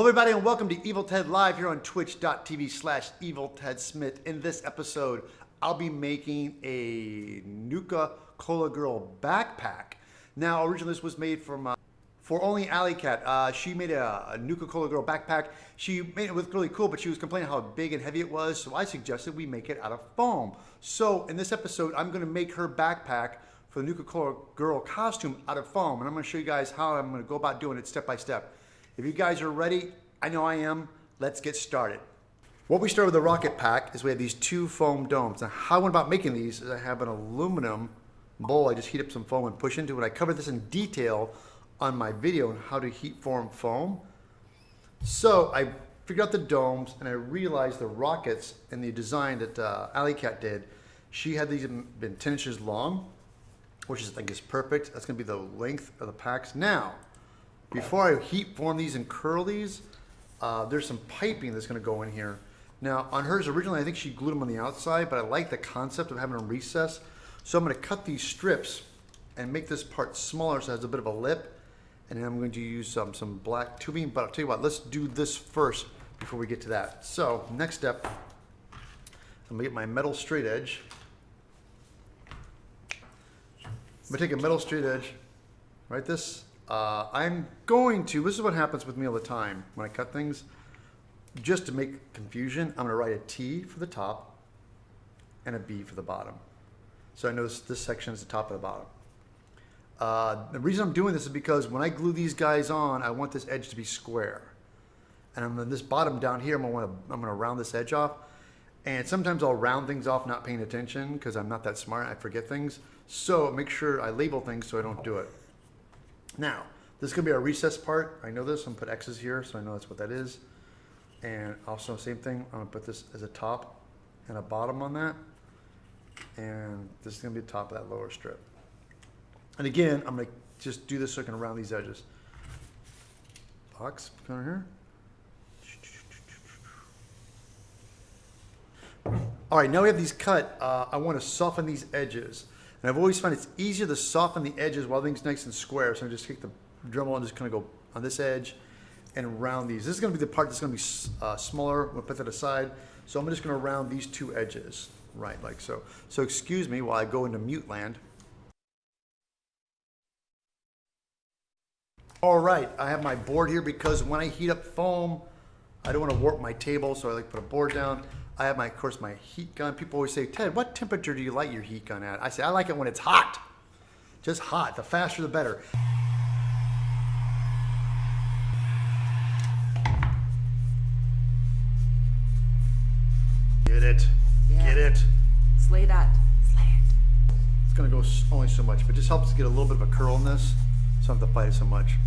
Hello everybody and welcome to Evil Ted Live here on twitch.tv/EvilTedSmith. In this episode, I'll be making a Nuka Cola Girl backpack. Now, originally this was made from for only Alley Cat. She made a Nuka Cola Girl backpack. She made it look really cool, but she was complaining how big and heavy it was, so I suggested we make it out of foam. So in this episode, I'm gonna make her backpack for the Nuka Cola Girl costume out of foam, and I'm gonna show you guys how I'm gonna go about doing it step by step. If you guys are ready, I know I am, let's get started. What we start with the rocket pack is we have these two foam domes. Now how I went about making these is I have an aluminum bowl. I just heat up some foam and push into it. I covered this in detail on my video on how to heat form foam. So I figured out the domes and I realized the rockets and the design that Alley Cat did. She had these been 10 inches long, which I think is perfect. That's gonna be the length of the packs. Now, before I heat form these and curl these, there's some piping that's gonna go in here. Now on hers originally, I think she glued them on the outside, but I like the concept of having them recessed. So I'm gonna cut these strips and make this part smaller so it has a bit of a lip. And then I'm going to use some black tubing, but I'll tell you what, let's do this first before we get to that. So next step, I'm gonna get my metal straight edge. I'm gonna take a metal straight edge, right this. This is what happens with me all the time when I cut things. Just to make confusion, I'm gonna write a T for the top and a B for the bottom. So I know this section is the top and the bottom. The reason I'm doing this is because when I glue these guys on, I want this edge to be square. And this bottom down here, I'm gonna round this edge off. And sometimes I'll round things off not paying attention because I'm not that smart, I forget things. So make sure I label things so I don't do it. Now, this is gonna be our recess part. I know this, I'm gonna put X's here so I know that's what that is. And also same thing, I'm gonna put this as a top and a bottom on that. And this is gonna be the top of that lower strip. And again, I'm gonna just do this so I can round these edges. Box, come over here. All right, now we have these cut. I wanna soften these edges. And I've always found it's easier to soften the edges while things nice and square. So I just take the Dremel and just kind of go on this edge and round these. This is gonna be the part that's gonna be smaller. We'll put that aside. So I'm just gonna round these two edges, right, like so. So excuse me while I go into mute land. All right, I have my board here because when I heat up foam, I don't want to warp my table, so I like to put a board down. I have of course, my heat gun. People always say, Ted, what temperature do you light your heat gun at? I say, I like it when it's hot. Just hot, the faster the better. Get it, get it. Slay that, slay it. It's gonna go only so much, but it just helps get a little bit of a curl in this, so I don't have to fight it so much.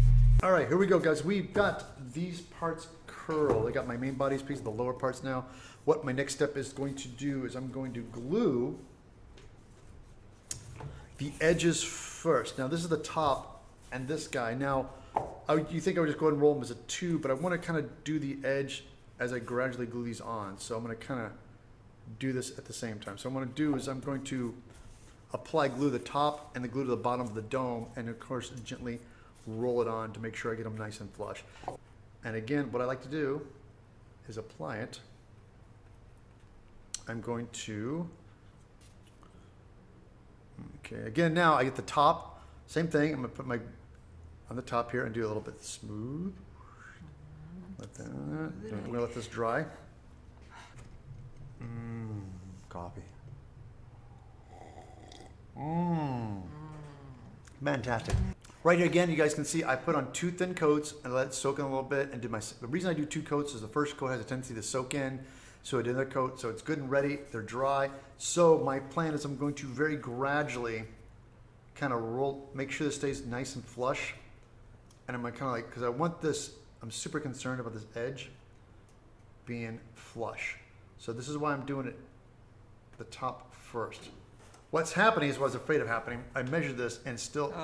All right, here we go, guys. We've got these parts curled. I got my main bodies piece, the lower parts now. What my next step is going to do is I'm going to glue the edges first. Now this is the top and this guy. Now, you think I would just go ahead and roll them as a two, but I want to kind of do the edge as I gradually glue these on. So I'm going to kind of do this at the same time. So what I'm going to do is I'm going to apply glue to the top and the glue to the bottom of the dome, and of course gently roll it on to make sure I get them nice and flush. And again, what I like to do is apply it. I'm going to, okay, again now I get the top, same thing, I'm gonna put my, on the top here and do a little bit smooth. Let that, I'm gonna let this dry. Coffee. Fantastic. Right here again, you guys can see I put on 2 thin coats and let it soak in a little bit and the reason I do 2 coats is the first coat has a tendency to soak in, so I did another coat, so it's good and ready, they're dry. So my plan is I'm going to very gradually kind of roll, make sure this stays nice and flush. And I'm gonna kind of like, because I want this, I'm super concerned about this edge being flush. So this is why I'm doing it the top first. What's happening is what I was afraid of happening. I measured this and still,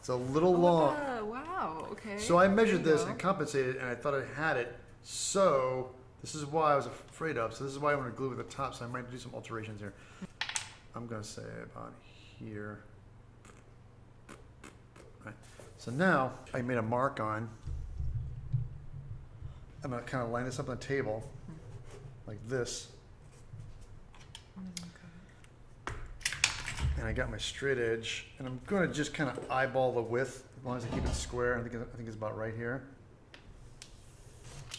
it's a little long. Wow, okay. So I measured this and compensated and I thought I had it. So this is why I was afraid of. So this is why I want to glue at the top. So I might do some alterations here. I'm going to say about here. Right. So now I made a mark on I'm gonna kind of line this up on the table, like this. And I got my straight edge, and I'm gonna just kind of eyeball the width, as long as I keep it square. I think it's about right here.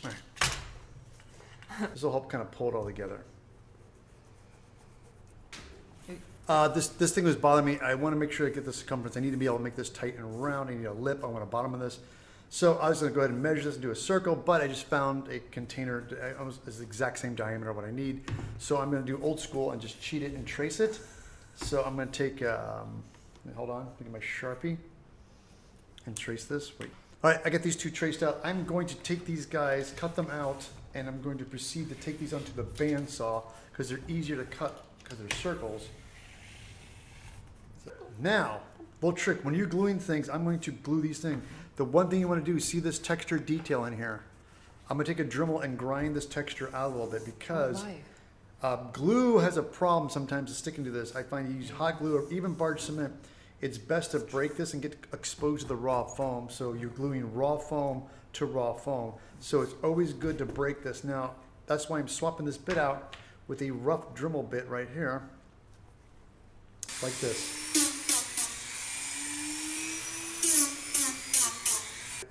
All right. This will help kind of pull it all together. This thing was bothering me. I want to make sure I get the circumference. I need to be able to make this tight and round. I need a lip. I want a bottom of this. So I was going to go ahead and measure this and do a circle, but I just found a container. It's the exact same diameter of what I need. So I'm going to do old school and just cheat it and trace it. So I'm going to take, hold on, look at my Sharpie and trace this. Wait. All right, I got these two traced out. I'm going to take these guys, cut them out, and I'm going to proceed to take these onto the bandsaw because they're easier to cut because they're circles. Now, little trick, when you're gluing things, I'm going to glue these things. The one thing you want to do is see this texture detail in here. I'm going to take a Dremel and grind this texture out a little bit because glue has a problem sometimes of sticking to this. I find you use hot glue or even Barge cement, it's best to break this and get exposed to the raw foam. So you're gluing raw foam to raw foam. So it's always good to break this. Now, that's why I'm swapping this bit out with a rough Dremel bit right here, like this.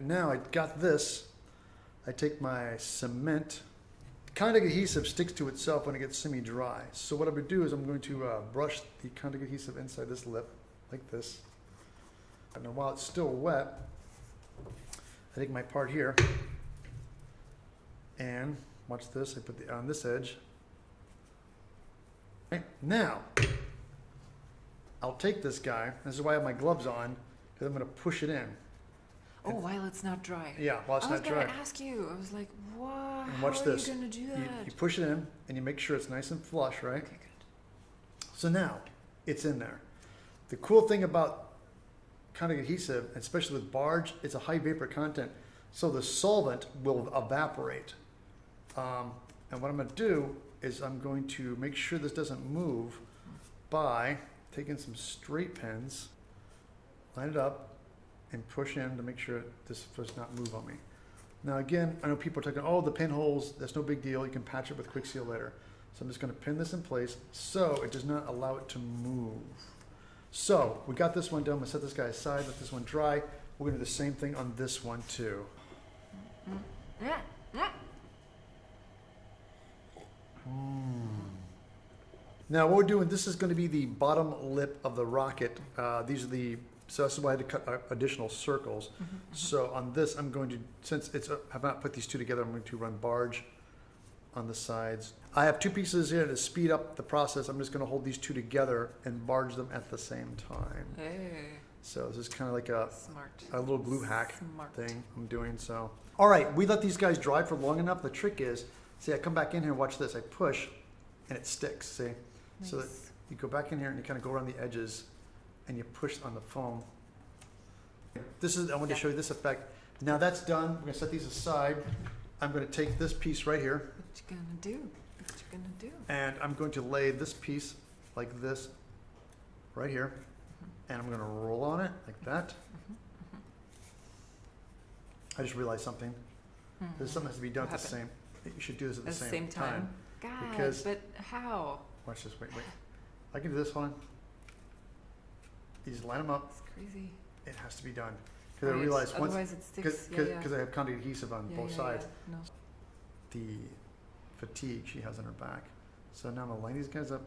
Now I got this, I take my cement, contact adhesive sticks to itself when it gets semi-dry. So what I'm going to do is I'm going to brush the contact adhesive inside this lip, like this. And then while it's still wet, I take my part here, and watch this, I put it on this edge. Right, now, I'll take this guy, this is why I have my gloves on, because I'm going to push it in. Oh, while it's not dry. Yeah, while it's not dry. I was going to ask you. I was like, what? And watch this. How are you going to do that? You push it in, and you make sure it's nice and flush, right? Okay, good. So now, it's in there. The cool thing about contact adhesive, especially with Barge, it's a high vapor content, so the solvent will evaporate. And what I'm going to do is I'm going to make sure this doesn't move by taking some straight pins, line it up, and push in to make sure this does not move on me. Now again, I know people are talking, oh, the pinholes, that's no big deal. You can patch it with Kwik Seal later. So I'm just gonna pin this in place so it does not allow it to move. So we got this one done. I'm gonna set this guy aside, let this one dry. We're gonna do the same thing on this one too. Now what we're doing, this is gonna be the bottom lip of the rocket. These are the So that's why I had to cut additional circles. So on this, I'm going to, since it's, I've not put these two together, I'm going to run Barge on the sides. I have two pieces here to speed up the process. I'm just going to hold these two together and barge them at the same time. Hey. So this is kind of like a little glue hack thing I'm doing. So, all right, we let these guys dry for long enough. The trick is, see, I come back in here, watch this. I push, and it sticks. See, nice. So that you go back in here and you kind of go around the edges, and you push on the foam. This is, I want to show you this effect. Now that's done. We're gonna set these aside. I'm gonna take this piece right here. What you gonna do? What you gonna do? And I'm going to lay this piece like this right here. And I'm gonna roll on it like that. I just realized something. There's something that has to be done at the same. You should do this at the same time. God, because, but how? Watch this, wait. I can do this, hold on. You just line them up. It's crazy. It has to be done. Because I realized once, otherwise it sticks. because I have contact adhesive on both sides. Yeah. No. The fatigue she has on her back. So now I'm gonna line these guys up.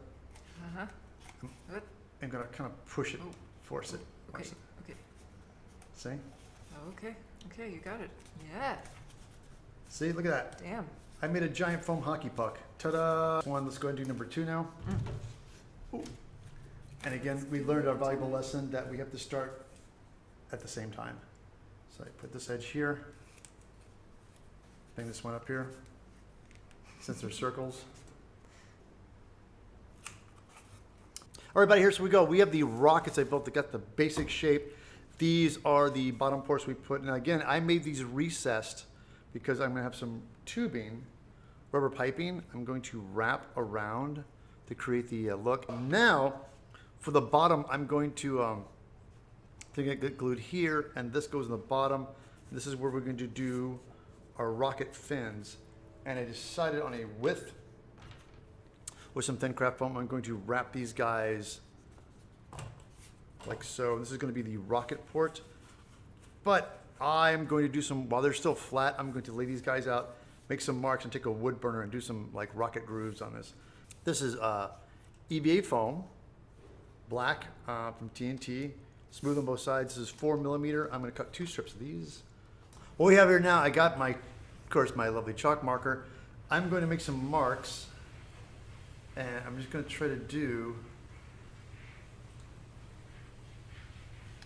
What? I'm gonna kind of push it, force it. Okay. It. Okay. See? Okay. Okay. You got it. Yeah. See? Look at that. Damn. I made a giant foam hockey puck. Ta-da! One. Let's go ahead and do number 2 now. Ooh. And again, we learned our valuable lesson that we have to start at the same time. So I put this edge here, bring this one up here, since they're circles. All right, buddy, here so we go. We have the rockets I built that got the basic shape. These are the bottom ports we put. Now again, I made these recessed because I'm gonna have some tubing, rubber piping, I'm going to wrap around to create the look. Now, for the bottom, I'm going to get glued here, and this goes in the bottom. This is where we're going to do our rocket fins, and I decided on a width with some thin craft foam. I'm going to wrap these guys like so. This is going to be the rocket port, but I'm going to do some, while they're still flat, I'm going to lay these guys out, make some marks, and take a wood burner and do some like rocket grooves on this. This is EVA foam, black from TNT, smooth on both sides. This is 4mm. I'm going to cut 2 strips of these. What we have here now, I got my, of course, my lovely chalk marker. I'm going to make some marks, and I'm just going to try to do,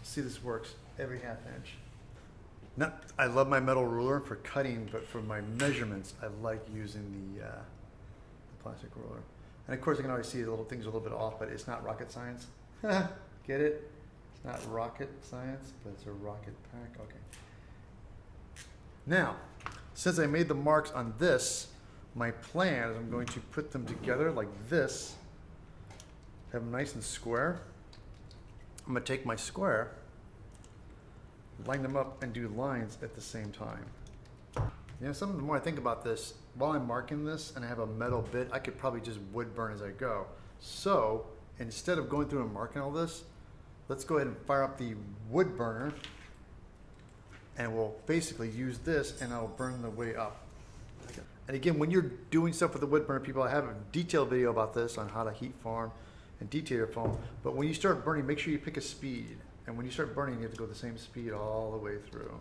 see this works, every ½ inch. Now, I love my metal ruler for cutting, but for my measurements, I like using the plastic ruler. And of course, I can always see the little things are a little bit off, but it's not rocket science. Get it? It's not rocket science, but it's a rocket pack. Okay. Now, since I made the marks on this, my plan is I'm going to put them together like this, have them nice and square. I'm going to take my square, line them up, and do lines at the same time. You know, the more I think about this, while I'm marking this and I have a metal bit, I could probably just wood burn as I go. So instead of going through and marking all this, let's go ahead and fire up the wood burner, and we'll basically use this and I'll burn the way up. And again, when you're doing stuff with the wood burner, people, I have a detailed video about this on how to heat form and detail your foam. But when you start burning, make sure you pick a speed. And when you start burning, you have to go the same speed all the way through.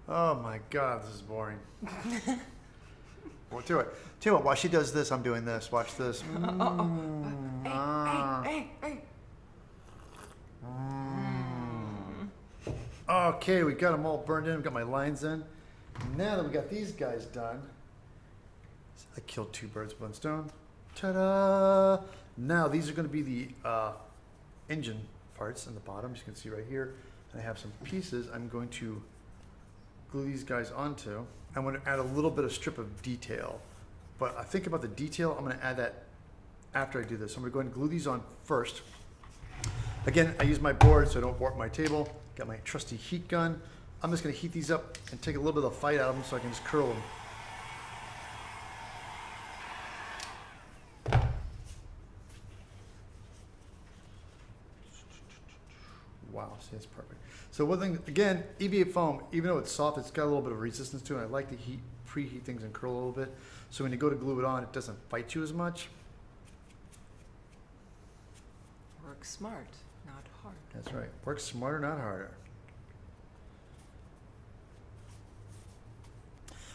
Oh my God, this is boring. Well, tell you what, while she does this, I'm doing this. Watch this. Hey. Okay, we got them all burned in. We got my lines in. Now that we got these guys done, I killed 2 birds with 1 stone. Ta-da! Now these are going to be the engine parts in the bottom, as you can see right here. And I have some pieces I'm going to glue these guys onto. I'm going to add a little bit of strip of detail. But I think about the detail, I'm going to add that after I do this. So I'm going to go ahead and glue these on first. Again, I use my board so I don't warp my table. Got my trusty heat gun. I'm just going to heat these up and take a little bit of the fight out of them so I can just curl them. Wow, see, that's perfect. So one thing, again, EVA foam, even though it's soft, it's got a little bit of resistance to it. I like to preheat things and curl a little bit. So when you go to glue it on, it doesn't fight you as much. Work smart, not hard. That's right. Work smarter, not harder.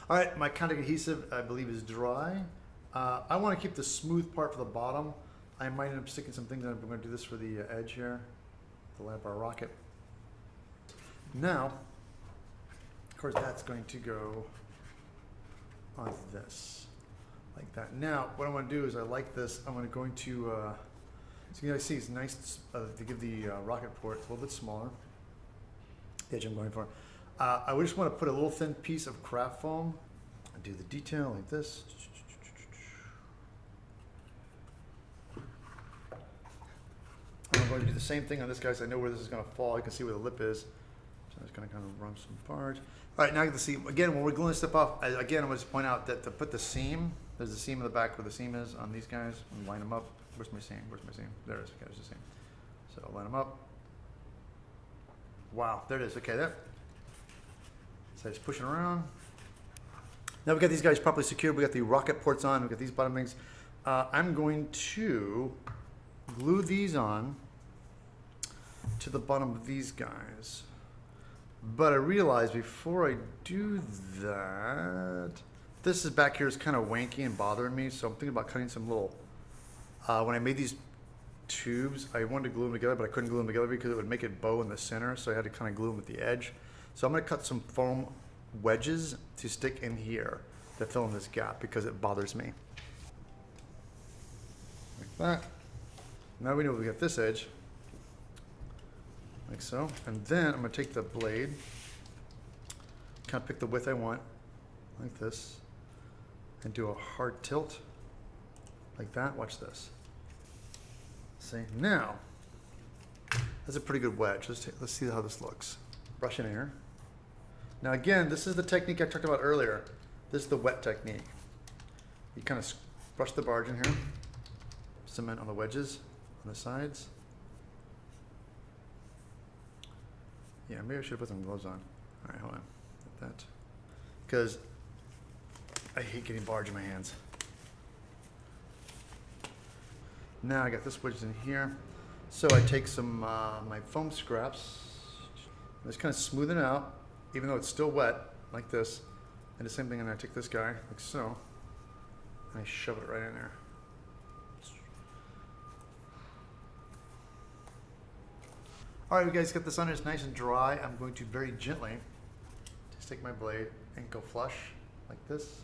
All right, my contact adhesive, I believe, is dry. I want to keep the smooth part for the bottom. I might end up sticking some things on it, but I'm going to do this for the edge here, the lamp bar rocket. Now, of course, that's going to go on this, like that. Now, what I'm going to do is I like this. I'm going to, so you guys see, it's nice to give the rocket port a little bit smaller. The edge I'm going for. I would just want to put a little thin piece of craft foam and do the detail like this. I'm going to do the same thing on this guy, so I know where this is going to fall. You can see where the lip is. So I'm just going to kind of run some Barge. All right, now you can see, again, when we're gluing this stuff off, again, I want to point out that to put the seam, there's a seam in the back where the seam is on these guys, and line them up. Where's my seam? Where's my seam? There it is. Okay, there's the seam. So line them up. Wow, there it is. Okay, there. So just pushing around. Now we've got these guys properly secured. We got the rocket ports on. We've got these bottom rings. I'm going to glue these on to the bottom of these guys. But I realized before I do that, this is back here is kind of wanky and bothering me. So I'm thinking about cutting some little, when I made these tubes, I wanted to glue them together, but I couldn't glue them together because it would make it bow in the center. So I had to kind of glue them at the edge. So I'm going to cut some foam wedges to stick in here to fill in this gap because it bothers me. Like that. Now we know we got this edge. Like so. And then I'm going to take the blade, kind of pick the width I want, like this, and do a hard tilt, like that. Watch this. See, now, That's a pretty good wedge. Let's see how this looks. Brush in here. Now again, this is the technique I talked about earlier. This is the wet technique. You kind of brush the barge in here. Cement on the wedges, on the sides. Yeah, maybe I should put some gloves on. All right, hold on. Like that. Because I hate getting barge in my hands. Now I got this wedge in here. So I take some my foam scraps, just kind of smoothing it out, even though it's still wet, like this. And the same thing, and I take this guy, like so, and I shove it right in there. All right, we guys got this on. It's nice and dry. I'm going to very gently just take my blade and go flush like this.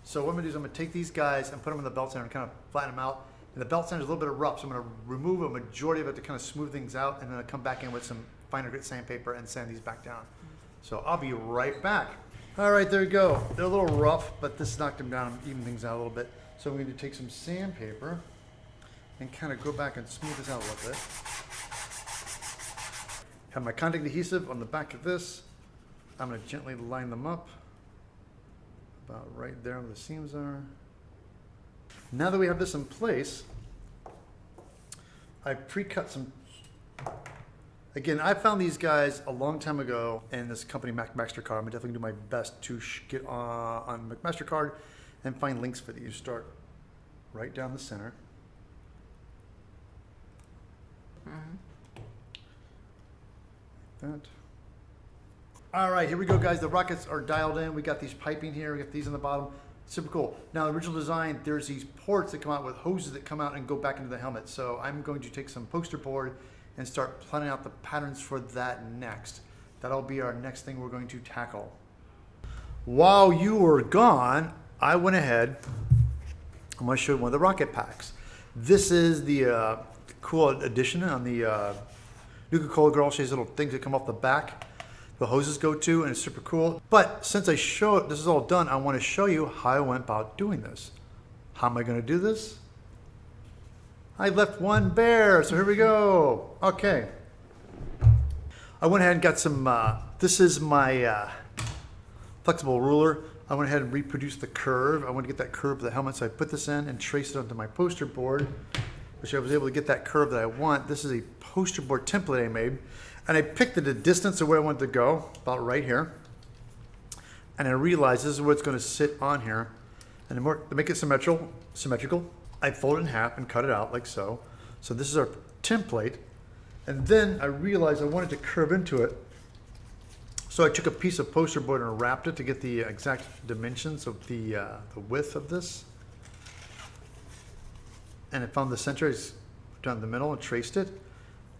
So what I'm gonna do is I'm gonna take these guys and put them in the belt sander and kind of flatten them out. And the belt sander is a little bit rough, so I'm gonna remove a majority of it to kind of smooth things out, and then I'll come back in with some finer grit sandpaper and sand these back down. So I'll be right back. All right, there you go. They're a little rough, but this knocked them down and evened things out a little bit. So I'm going to take some sandpaper and kind of go back and smooth this out a little bit. Have my contact adhesive on the back of this. I'm going to gently line them up about right there where the seams are. Now that we have this in place, I pre-cut some. Again, I found these guys a long time ago in this company, McMastercard. I'm definitely gonna do my best to get on McMastercard and find links for these. You start right down the center. That. All right, here we go, guys. The rockets are dialed in. We got these piping here. We got these on the bottom. Super cool. Now, the original design, there's these ports that come out with hoses that come out and go back into the helmet. So I'm going to take some poster board and start planning out the patterns for that next. That'll be our next thing we're going to tackle. While you were gone, I went ahead. I'm going to show you one of the rocket packs. This is the cool addition on the Nuka Cola Girl. She has little things that come off the back. The hoses go to, and it's super cool. But since I show it, this is all done, I want to show you how I went about doing this. How am I going to do this? I left one bare, so here we go. Okay. I went ahead and got some, this is my flexible ruler. I went ahead and reproduced the curve. I want to get that curve of the helmet, so I put this in and traced it onto my poster board, which I was able to get that curve that I want. This is a poster board template I made, and I picked the distance of where I wanted to go, about right here. And I realized this is where it's going to sit on here. And to make it symmetrical, I fold it in half and cut it out like so. So this is our template. And then I realized I wanted to curve into it. So I took a piece of poster board and wrapped it to get the exact dimensions of the width of this. And I found the center is down the middle and traced it.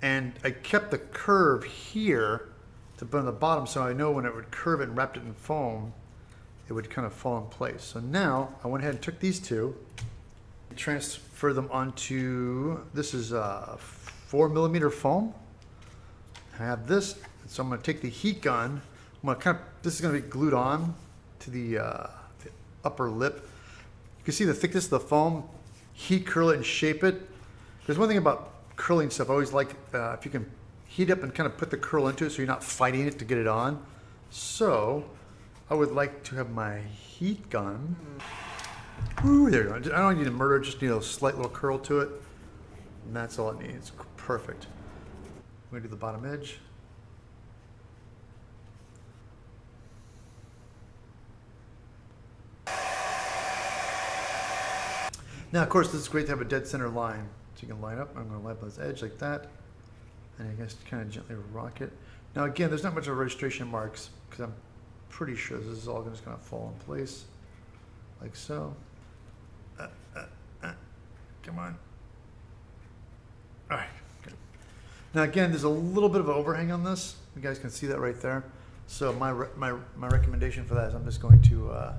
And I kept the curve here to put on the bottom, so I know when it would curve it and wrapped it in foam, it would kind of fall in place. So now I went ahead and took these two, transfer them onto, this is 4mm foam. I have this, so I'm going to take the heat gun. I'm going to kind of, this is going to be glued on to the upper lip. You can see the thickness of the foam. Heat curl it and shape it. There's one thing about curling stuff I always like, if you can heat up and kind of put the curl into it so you're not fighting it to get it on. So I would like to have my heat gun. Ooh, there you go. I don't need a murder, just need a slight little curl to it. And that's all it needs. Perfect. I'm going to do the bottom edge. Now, of course, this is great to have a dead center line. So you can line up. I'm going to line up this edge like that. And I guess kind of gently rock it. Now, again, there's not much of registration marks because I'm pretty sure this is all just going to fall in place like so. Come on. All right. Good. Now, again, there's a little bit of an overhang on this. You guys can see that right there. So my recommendation for that is I'm just going to I'm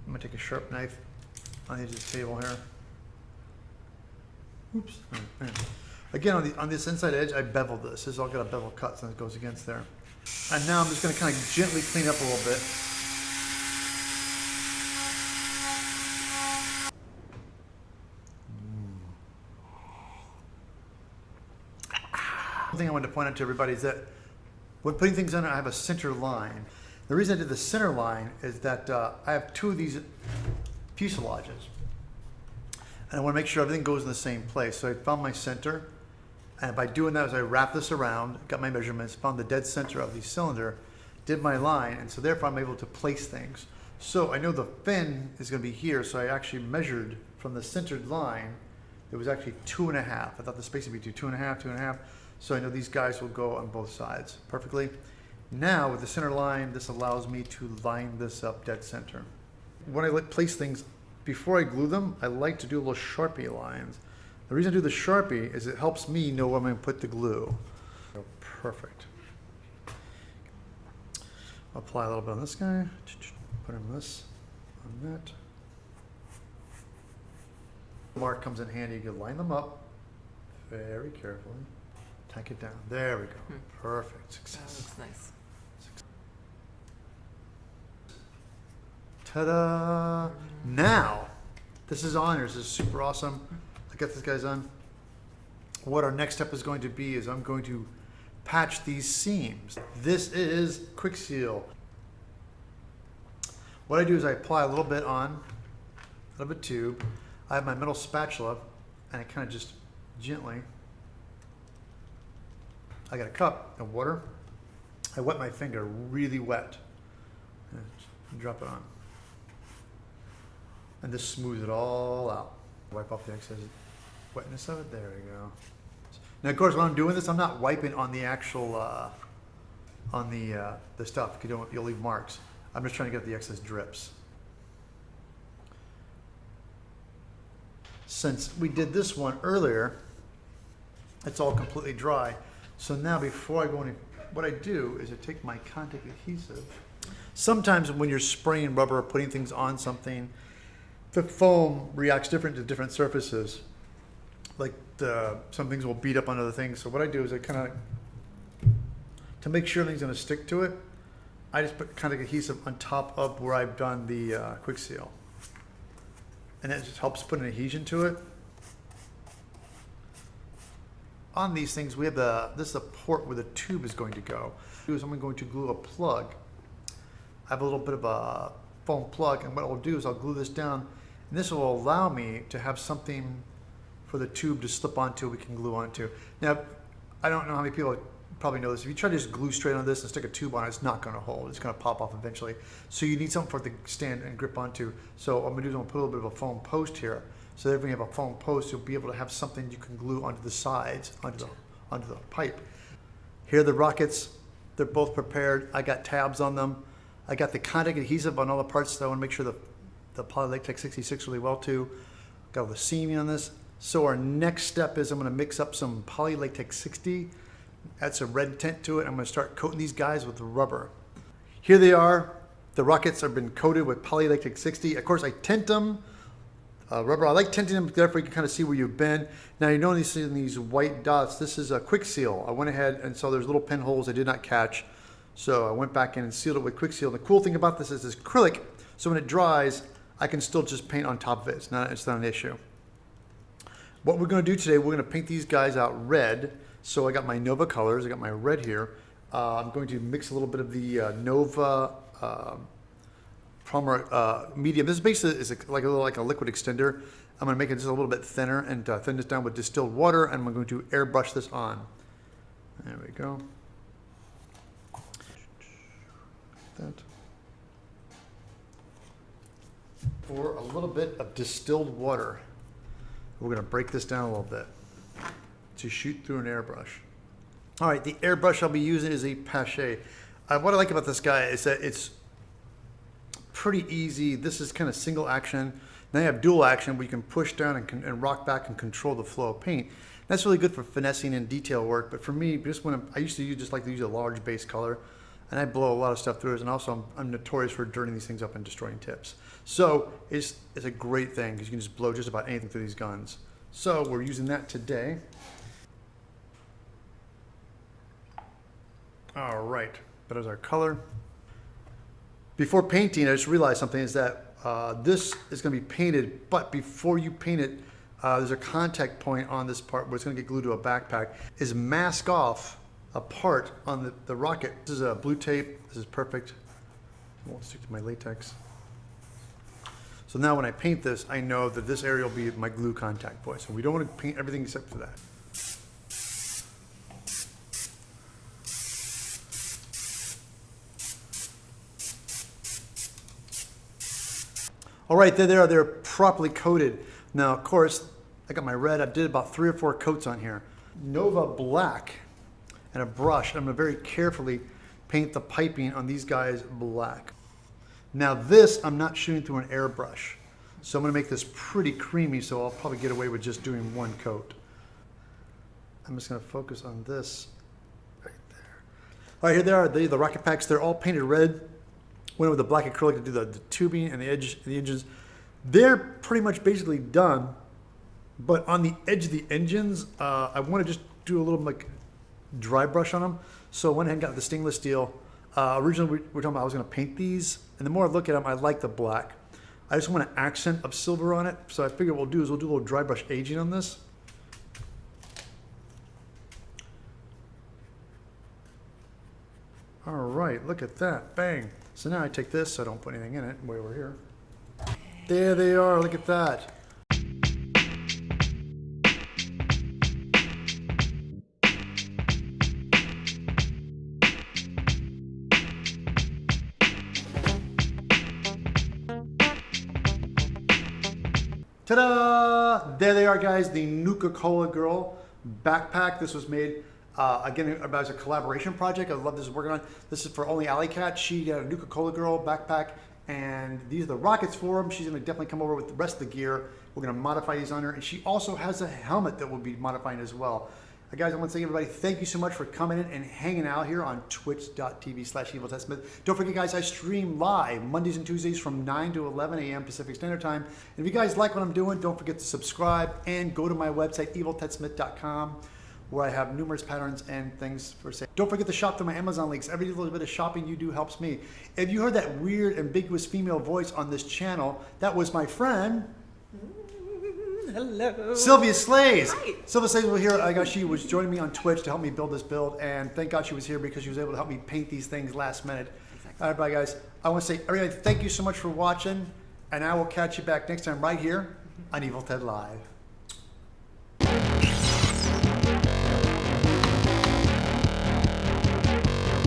going to take a sharp knife on the edge of the table here. Oops. Again, on this inside edge, I beveled this. This is all got a bevel cut, so it goes against there. And now I'm just going to kind of gently clean up a little bit. One thing I wanted to point out to everybody is that when putting things on, I have a center line. The reason I did the center line is that I have two of these fuselages. And I want to make sure everything goes in the same place. So I found my center. And by doing that, as I wrap this around, got my measurements, found the dead center of the cylinder, did my line, and so therefore I'm able to place things. So I know the fin is going to be here, so I actually measured from the centered line. It was actually 2.5. I thought the space would be 2.5, 2.5. So I know these guys will go on both sides perfectly. Now with the center line, this allows me to line this up dead center. When I place things, before I glue them, I like to do little Sharpie lines. The reason I do the Sharpie is it helps me know where I'm going to put the glue. Oh, perfect. Apply a little bit on this guy. Put in this on that. Mark comes in handy. You can line them up very carefully. Tack it down. There we go. Perfect. That Success. looks nice. Ta-da! Now, this is honors. This is super awesome. I got this guy's on. What our next step is going to be is I'm going to patch these seams. This is Kwik Seal. What I do is I apply a little bit on, out of a tube. I have my metal spatula, and I kind of just gently, I got a cup of water. I wet my finger really wet, and drop it on. And this smooths it all out. Wipe off the excess wetness of it. There we go. Now, of course, when I'm doing this, I'm not wiping on the actual, on the stuff. You don't, you'll leave marks. I'm just trying to get the excess drips. Since we did this one earlier, it's all completely dry. So now, before I go any, what I do is I take my contact adhesive. Sometimes when you're spraying rubber or putting things on something, the foam reacts different to different surfaces. Like some things will beat up on other things. So what I do is I kind of, to make sure everything's going to stick to it, I just put contact adhesive on top of where I've done the Kwik Seal. And it just helps put an adhesion to it. On these things, we have this is a port where the tube is going to go. I'm going to glue a plug. I have a little bit of a foam plug, and what I'll do is I'll glue this down, and this will allow me to have something for the tube to slip onto, we can glue onto. Now, I don't know how many people probably know this. If you try to just glue straight on this and stick a tube on it, it's not going to hold. It's going to pop off eventually. So you need something for it to stand and grip onto. So what I'm going to do is I'm going to put a little bit of a foam post here. So that when you have a foam post, you'll be able to have something you can glue onto the sides, onto the pipe. Here are the rockets. They're both prepared. I got tabs on them. I got the contact adhesive on all the parts, so I want to make sure the poly latex 66 really well too. Got all the seaming on this. So our next step is I'm going to mix up some poly latex 60, add some red tint to it. I'm going to start coating these guys with the rubber. Here they are. The rockets have been coated with poly latex 60. Of course, I tint them. Rubber, I like tinting them, therefore you can kind of see where you've been. Now you notice in these white dots, this is a Kwik Seal. I went ahead and so there's little pinholes I did not catch. So I went back in and sealed it with Kwik Seal. The cool thing about this is it's acrylic, so when it dries, I can still just paint on top of it. It's not an issue. What we're going to do today, we're going to paint these guys out red. So I got my Nova colors, I got my red here. I'm going to mix a little bit of the Nova Polymer medium. This basically is like a liquid extender. I'm going to make it just a little bit thinner and thin this down with distilled water, and I'm going to airbrush this on. There we go. That. For a little bit of distilled water, we're going to break this down a little bit to shoot through an airbrush. All right, the airbrush I'll be using is a Pache. What I like about this guy is that it's pretty easy. This is kind of single action. Now you have dual action where you can push down and rock back and control the flow of paint. That's really good for finessing and detail work. But for me, just when I used to just like to use a large base color, and I blow a lot of stuff through it. And also I'm notorious for dirtying these things up and destroying tips. So it's a great thing because you can just blow just about anything through these guns. So we're using that today. All right, that is our color. Before painting, I just realized something is that this is going to be painted, but before you paint it, there's a contact point on this part where it's going to get glued to a backpack, is mask off a part on the rocket. This is a blue tape. This is perfect. I won't stick to my latex. So now when I paint this, I know that this area will be my glue contact point. So we don't want to paint everything except for that. All right, there they are. They're properly coated. Now, of course, I got my red. I did about 3 or 4 coats on here. Nova black and a brush. I'm going to very carefully paint the piping on these guys black. Now this, I'm not shooting through an airbrush. So I'm going to make this pretty creamy, so I'll probably get away with just doing 1 coat. I'm just going to focus on this right there. All right, here they are, the rocket packs. They're all painted red. Went with the black acrylic to do the tubing and the engines. They're pretty much basically done, but on the edge of the engines, I want to just do a little like dry brush on them. So I went ahead and got the stainless steel. Originally, we were talking about I was going to paint these, and the more I look at them, I like the black. I just want an accent of silver on it, so I figured what we'll do is we'll do a little dry brush aging on this. All right, look at that, bang. So now I take this, so I don't put anything in it, way over here. There they are, look at that. Ta-da! There they are, guys, the Nuka Cola Girl backpack. This was made, again, as a collaboration project. I love this working on. This is for only Alley Cat. She got a Nuka Cola Girl backpack, and these are the rockets for them. She's going to definitely come over with the rest of the gear. We're going to modify these on her, and she also has a helmet that we'll be modifying as well. Guys, I want to thank everybody. Thank you so much for coming in and hanging out here on twitch.tv/EvilTedSmith. Don't forget, guys, I stream live Mondays and Tuesdays from 9 to 11 a.m. Pacific Standard Time. And if you guys like what I'm doing, don't forget to subscribe and go to my website, eviltedsmith.com, where I have numerous patterns and things for sale. Don't forget to shop through my Amazon links. Every little bit of shopping you do helps me. If you heard that weird, ambiguous female voice on this channel, that was my friend... Hello. Sylvia Slays. Hi. Sylvia Slays was here. She was joining me on Twitch to help me build this build, and thank God she was here because she was able to help me paint these things last minute. Exactly. All right, bye guys. I want to say, everybody, thank you so much for watching, and I will catch you back next time right here on Evil Ted Live.